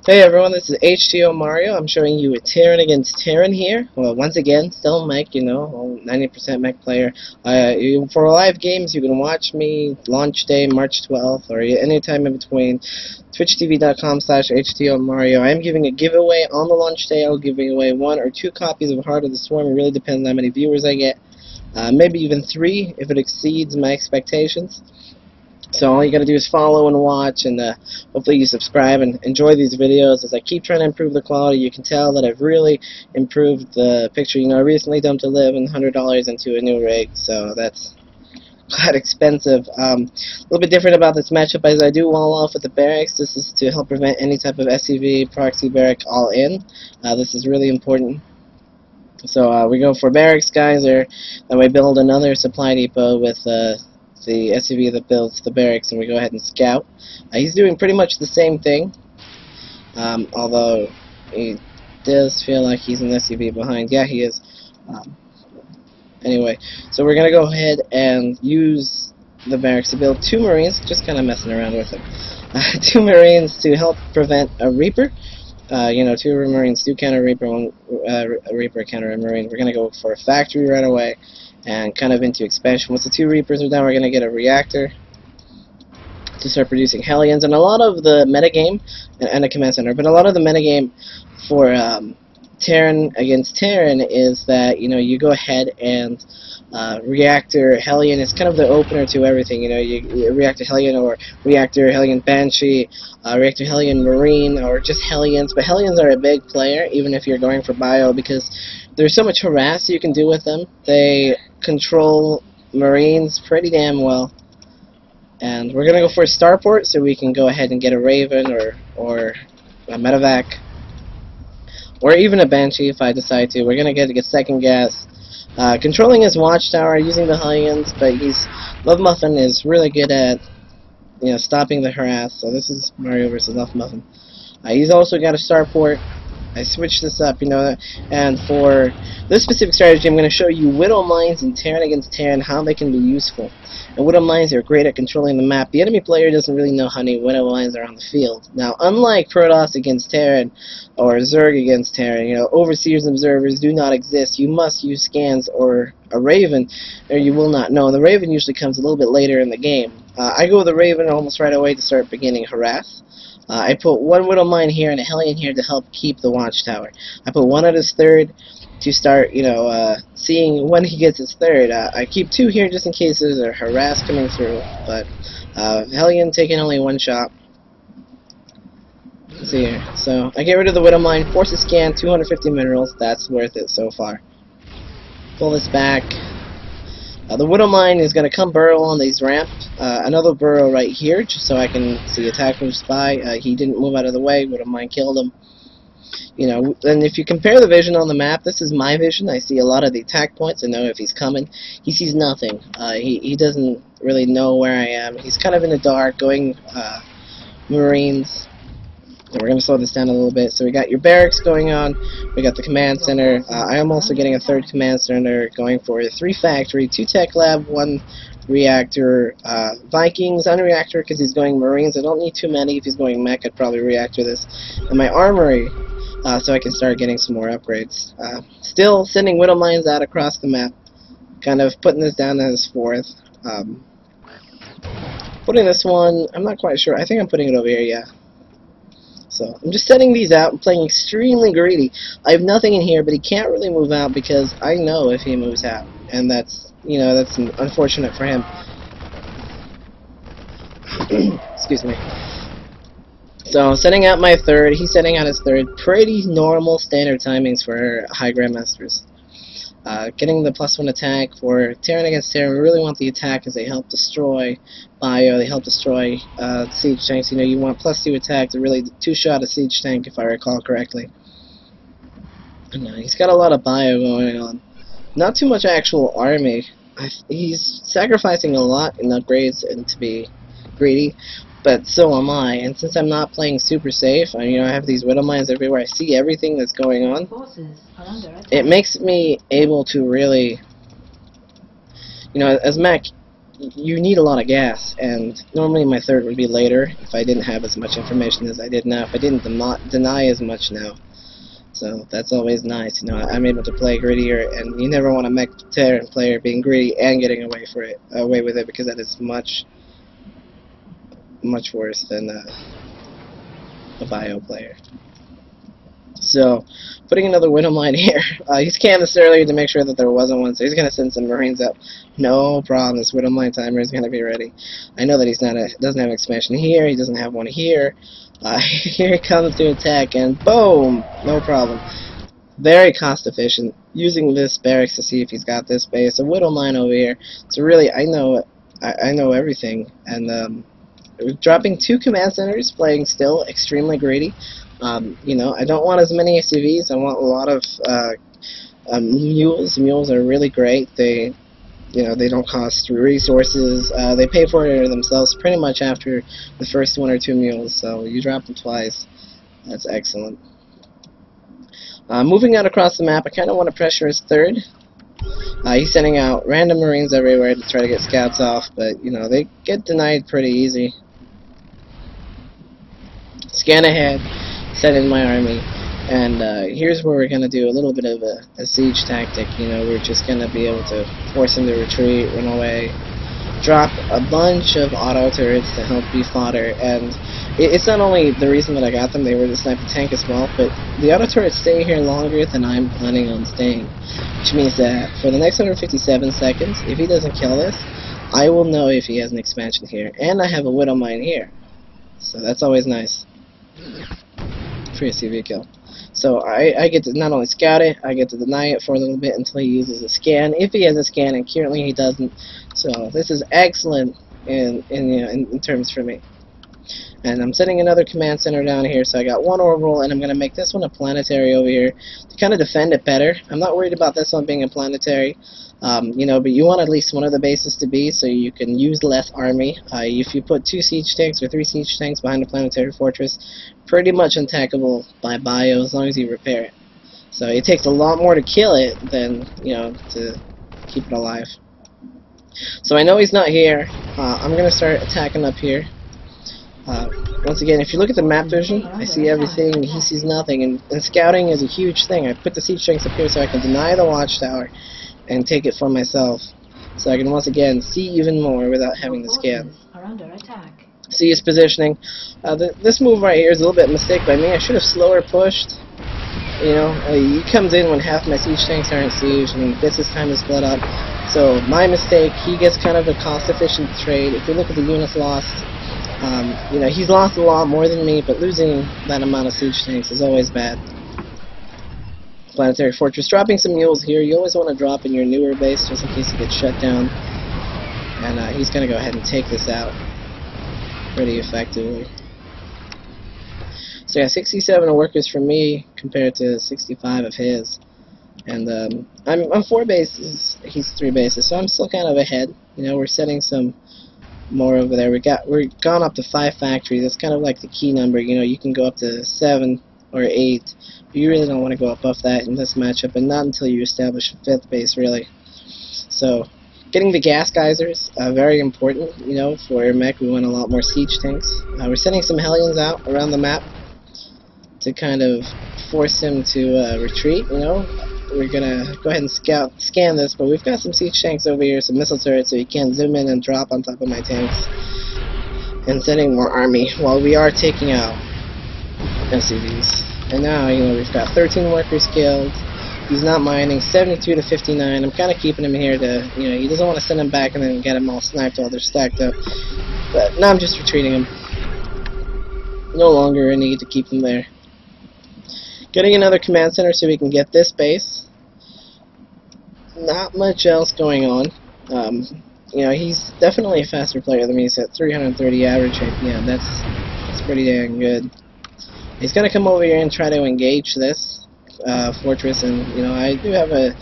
Hey everyone, this is HTOMario. I'm showing you a Terran against Terran here. Well, once again, still Mech, 90% Mech player. For live games, you can watch me launch day March 12th or any time in between. twitchtv.com/HTOMario. I am giving a giveaway on the launch day. I'll give away 1 or 2 copies of Heart of the Swarm. It really depends on how many viewers I get. Maybe even 3 if it exceeds my expectations. So all you gotta do is follow and watch, and hopefully you subscribe and enjoy these videos as I keep trying to improve the quality. You can tell that I've really improved the picture. I recently dumped $1,100 into a new rig, so that's quite expensive. A little bit different about this matchup is I do wall off with the barracks. This is to help prevent any type of SCV, proxy barrack all in. This is really important. So we go for barracks, guys, or then we build another supply depot with the SUV that builds the barracks, and we go ahead and scout. He's doing pretty much the same thing, although he does feel like he's an SUV behind. Yeah, he is. Anyway, so we're going to go ahead and use the barracks to build 2 Marines, just kind of messing around with them. 2 Marines to help prevent a Reaper. 2 Marines do counter Reaper, 1 Reaper counter a Marine. We're going to go for a factory right away and kind of into expansion. Once the 2 Reapers are done, we're going to get a reactor to start producing Hellions. And a lot of the metagame, and a command center, but a lot of the metagame for Terran against Terran is that, you go ahead and Reactor Hellion is kind of the opener to everything. You Reactor Hellion or Reactor Hellion Banshee, Reactor Hellion Marine, or just Hellions. But Hellions are a big player, even if you're going for bio, because there's so much harass you can do with them. They control Marines pretty damn well. And we're going to go for a starport so we can go ahead and get a Raven or a medevac, or even a Banshee if I decide to. We're going to get a second gas. Controlling his watchtower, using the Hellions, but Lovemuffin is really good at stopping the harass. So this is Mario versus Lovemuffin. He's also got a starport. I switched this up, and for this specific strategy, I'm going to show you Widow Mines in Terran against Terran, how they can be useful. And Widow Mines are great at controlling the map. The enemy player doesn't really know how many Widow Mines are on the field. Now, unlike Protoss against Terran, or Zerg against Terran, Overseers and Observers do not exist. You must use scans or a Raven, or you will not know. The Raven usually comes a little bit later in the game. I go with the Raven almost right away to start beginning harass. I put 1 Widow Mine here and a Hellion here to help keep the watchtower. I put 1 at his 3rd to start, seeing when he gets his 3rd. I keep 2 here just in case there's a harass coming through, but Hellion taking only 1 shot. Let's see here. So I get rid of the Widow Mine, force a scan, 250 minerals. That's worth it so far. Pull this back. The Widow Mine is going to come burrow on these ramps. Another burrow right here, just so I can see attack move spy. He didn't move out of the way. Widow Mine killed him. And if you compare the vision on the map, this is my vision. I see a lot of the attack points. I know if he's coming. He sees nothing. He doesn't really know where I am. He's kind of in the dark, going Marines. So we're going to slow this down a little bit. So we got your barracks going on. We got the command center. I am also getting a 3rd command center going for 3 factory, 2 tech lab, 1 reactor. Vikings, unreactor because he's going Marines. I don't need too many. If he's going mech, I'd probably reactor this. And my armory, so I can start getting some more upgrades. Still sending Widow Mines out across the map. Kind of putting this down as 4th. Putting this one, I'm not quite sure. I think I'm putting it over here, yeah. So I'm just setting these out and playing extremely greedy. I have nothing in here, but he can't really move out because I know if he moves out, and that's that's unfortunate for him. Excuse me. So setting out my 3rd, he's setting out his 3rd. Pretty normal standard timings for high grandmasters. Getting the +1 attack for Terran against Terran. We really want the attack as they help destroy bio, they help destroy siege tanks. You want +2 attack to really 2-shot a siege tank, if I recall correctly. And, he's got a lot of bio going on. Not too much actual army. He's sacrificing a lot in upgrades and to be greedy, but so am I. And since I'm not playing super safe, I have these Widow Mines everywhere. I see everything that's going on. It makes me able to really, as Mech, you need a lot of gas, and normally my third would be later if I didn't have as much information as I did now, if I didn't deny as much now. So that's always nice, you know. I'm able to play grittier, and you never want a mech Terran player being greedy and getting away with it, because that is much worse than a bio player. So, putting another Widow Mine here. He's canned this earlier to make sure that there wasn't one, so he's going to send some Marines up. No problem, this Widow Mine timer is going to be ready. I know that he's doesn't have expansion here, he doesn't have one here. Here he comes to attack, and boom! No problem. Very cost efficient, using this barracks to see if he's got this base. A Widow Mine over here. So really, I know everything, and dropping 2 command centers, playing still extremely greedy. You know, I don't want as many SUVs. I want a lot of mules. Mules are really great. They don't cost resources. They pay for it themselves pretty much after the first 1 or 2 mules. So you drop them twice. That's excellent. Moving out across the map, I kind of want to pressure his third. He's sending out random Marines everywhere to try to get scouts off, but you know, they get denied pretty easy. Scan ahead, send in my army, and here's where we're going to do a little bit of a siege tactic. You know, we're just going to be able to force him to retreat, run away, drop a bunch of auto turrets to help be fodder, and it's not only the reason that I got them, they were to snipe the tank as well, but the auto turrets stay here longer than I'm planning on staying, which means that for the next 157 seconds, if he doesn't kill this, I will know if he has an expansion here, and I have a Widow Mine here, so that's always nice. Free CV kill. So I get to not only scout it, I get to deny it for a little bit until he uses a scan, if he has a scan, and currently he doesn't. So this is excellent in terms for me. And I'm setting another command center down here, so I got 1 orbital, and I'm going to make this one a planetary over here to kind of defend it better. I'm not worried about this one being a planetary, you know, but you want at least one of the bases to be, so you can use less army. If you put 2 siege tanks or 3 siege tanks behind a planetary fortress, pretty much untechable by bio as long as you repair it. So it takes a lot more to kill it than, you know, to keep it alive. So I know he's not here. I'm going to start attacking up here. Once again, if you look at the map vision, I see everything, he sees nothing, and scouting is a huge thing. I put the siege tanks up here so I can deny the watchtower and take it for myself, so I can once again see even more without having to scan. See his positioning. This move right here is a little bit of a mistake by me. I should have slower pushed. You know, he comes in when half my siege tanks aren't sieged, and he gets his time to split up. So my mistake, he gets kind of a cost-efficient trade. If we look at the units lost, you know, he's lost a lot more than me, but losing that amount of siege tanks is always bad. Planetary Fortress. Dropping some mules here. You always want to drop in your newer base just in case it gets shut down. And he's going to go ahead and take this out pretty effectively. So yeah, 67 workers for me compared to 65 of his. And I'm 4 bases, he's 3 bases, so I'm still kind of ahead. You know, we're setting some more over there. We're gone up to 5 factories. That's kind of like the key number. You know, you can go up to 7 or 8, but you really don't want to go above that in this matchup, and not until you establish a 5th base, really. So getting the gas geysers, very important. You know, for Mech we want a lot more siege tanks. We're sending some Hellions out around the map to kind of force him to retreat. You know, we're gonna go ahead and scan this, but we've got some siege tanks over here, some missile turrets, so you can zoom in and drop on top of my tanks, and sending more army while we are taking out SCVs. And now, you know, we've got 13 workers killed. He's not mining. 72 to 59. I'm kind of keeping him here to, you know, he doesn't want to send them back and then get them all sniped while they're stacked up. But now I'm just retreating him. No longer a need to keep them there. Getting another command center so we can get this base. Not much else going on. You know, he's definitely a faster player than me. He's at 330 average APM. That's pretty dang good. He's gonna come over here and try to engage this fortress, and you know, I do have a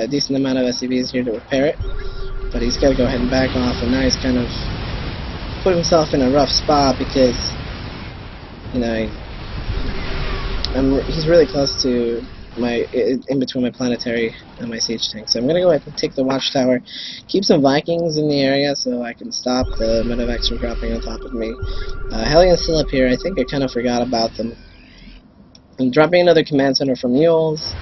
decent amount of SCVs here to repair it, but he's got to go ahead and back off. And now he's kind of put himself in a rough spot because, you know, he's really close to in between my planetary and my siege tank. So I'm gonna go ahead and take the watchtower, keep some Vikings in the area so I can stop the medevacs from dropping on top of me. Hellion's still up here. I think I kind of forgot about them. I'm dropping another command center for mules.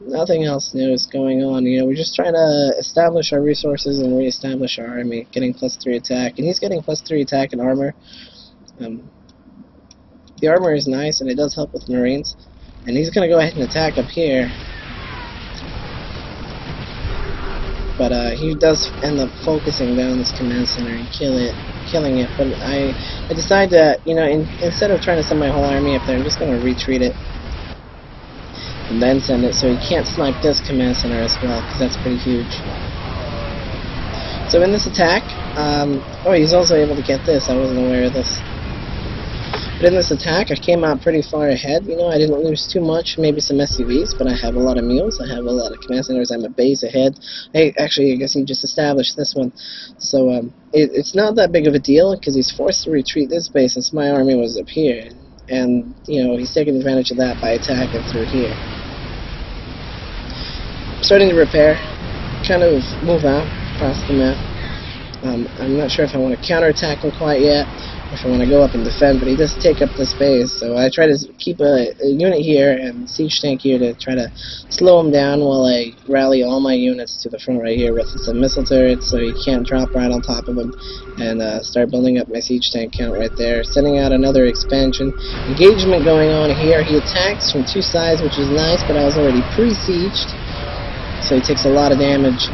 Nothing else new is going on. You know, we're just trying to establish our resources and reestablish our army, getting +3 attack, and he's getting +3 attack and armor. The armor is nice, and it does help with Marines. And he's going to go ahead and attack up here. But he does end up focusing down this command center and killing it. But I decide that, you know, instead of trying to send my whole army up there, I'm just going to retreat it. And then send it, so he can't snipe this command center as well, because that's pretty huge. So in this attack, oh, he's also able to get this. I wasn't aware of this. But in this attack, I came out pretty far ahead. You know, I didn't lose too much, maybe some SUVs, but I have a lot of mules, I have a lot of command centers, I'm a base ahead. Actually, I guess he just established this one. So it's not that big of a deal, because he's forced to retreat this base since my army was up here. And, you know, he's taking advantage of that by attacking through here. I'm starting to repair, kind of move out across the map. I'm not sure if I want to counterattack him quite yet, or if I want to go up and defend, but he does take up this base, so I try to keep a unit here and siege tank here to try to slow him down while I rally all my units to the front right here with some missile turrets so he can't drop right on top of him, and start building up my siege tank count right there, sending out another expansion. Engagement going on here. He attacks from two sides, which is nice, but I was already pre-sieged, so he takes a lot of damage.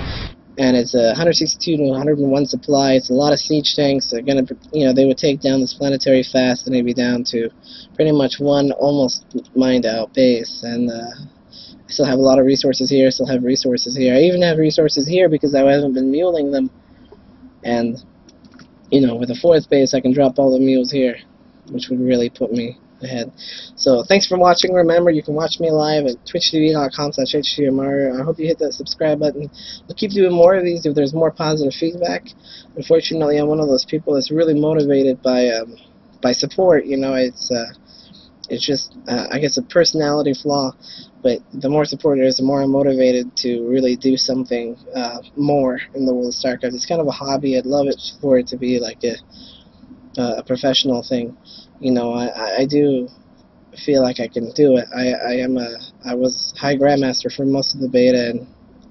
And it's 162 to 101 supply. It's a lot of siege tanks. They're gonna, you know, they would take down this planetary fast, and they'd be down to pretty much one almost mined out base. And I still have a lot of resources here. Still have resources here. I even have resources here because I haven't been muling them. And you know, with a fourth base, I can drop all the mules here, which would really put me ahead. So thanks for watching. Remember, you can watch me live at twitchtv.com/HTOMario. I hope you hit that subscribe button. We'll keep doing more of these if there's more positive feedback. Unfortunately, I'm one of those people that's really motivated by support. You know, it's just I guess a personality flaw. But the more support there is, the more I'm motivated to really do something more in the world of StarCraft. It's kind of a hobby. I'd love it for it to be like a professional thing. You know, I do feel like I can do it. I was high grandmaster for most of the beta,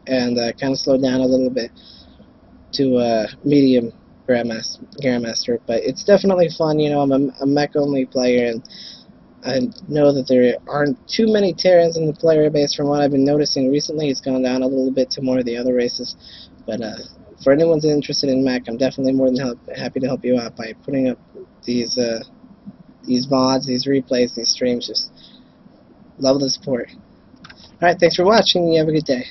and kind of slowed down a little bit to medium grandmaster. But it's definitely fun. You know, I'm a mech only player, and I know that there aren't too many Terrans in the player base. From what I've been noticing recently, it's gone down a little bit to more of the other races. But for anyone who's interested in mech, I'm definitely more than happy to help you out by putting up these mods, these replays, these streams. Just love the support. Alright, thanks for watching. You have a good day.